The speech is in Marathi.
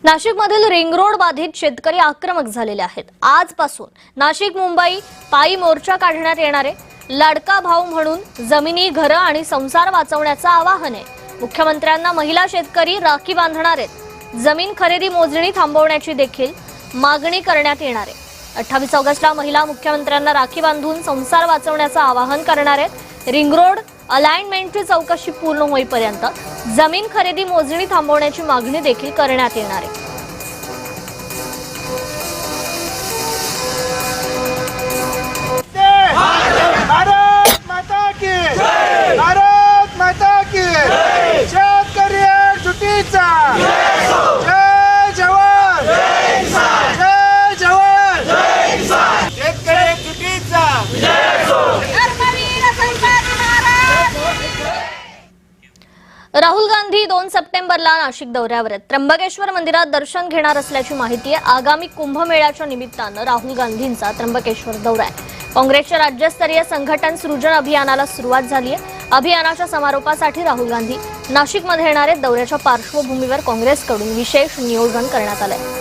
नाशिकमधील रिंग रोड बाधित शेतकरी आक्रमक झालेले आहेत। आजपासून नाशिक मुंबई पायी मोर्चा काढण्यात येणार आहे। लाडका भाऊ म्हणून जमिनी, घर आणि संसार वाचवण्याचं आवाहन आहे। मुख्यमंत्र्यांना महिला शेतकरी राखी बांधणार आहेत। जमीन खरेदी मोजणी थांबवण्याची देखील मागणी करण्यात येणार आहे। 28 ऑगस्टला महिला मुख्यमंत्र्यांना राखी बांधून संसार वाचवण्याचं आवाहन करणार आहेत। रिंग रोड अलाइनमेंटची चौकशी पूर्ण होईपर्यंत जमीन खरेदी मोजणी थांबवण्याची मागणी देखील करण्यात येणार आहे। भारत माता की जय, भारत माता की जय। शेतकरी एकजुटीचा जय जवान, जय किसान, जय जवान, जय किसान। शेतकरी एकजुटीचा राहुल गांधी 2 सप्टेंबरला नाशिक दौऱ्यावर आहेत। त्र्यंबकेश्वर मंदिरात दर्शन घेणार असल्याची माहिती आहे। आगामी कुंभमेळ्याच्या निमित्तानं राहुल गांधींचा त्र्यंबकेश्वर दौरा आहे। काँग्रेसच्या राज्यस्तरीय संघटन सृजन अभियानाला सुरुवात झाली आहे। अभियानाच्या समारोपासाठी राहुल गांधी नाशिकमध्ये येणार आहेत। दौऱ्याच्या पार्श्वभूमीवर काँग्रेसकडून विशेष नियोजन करण्यात आलं आहे।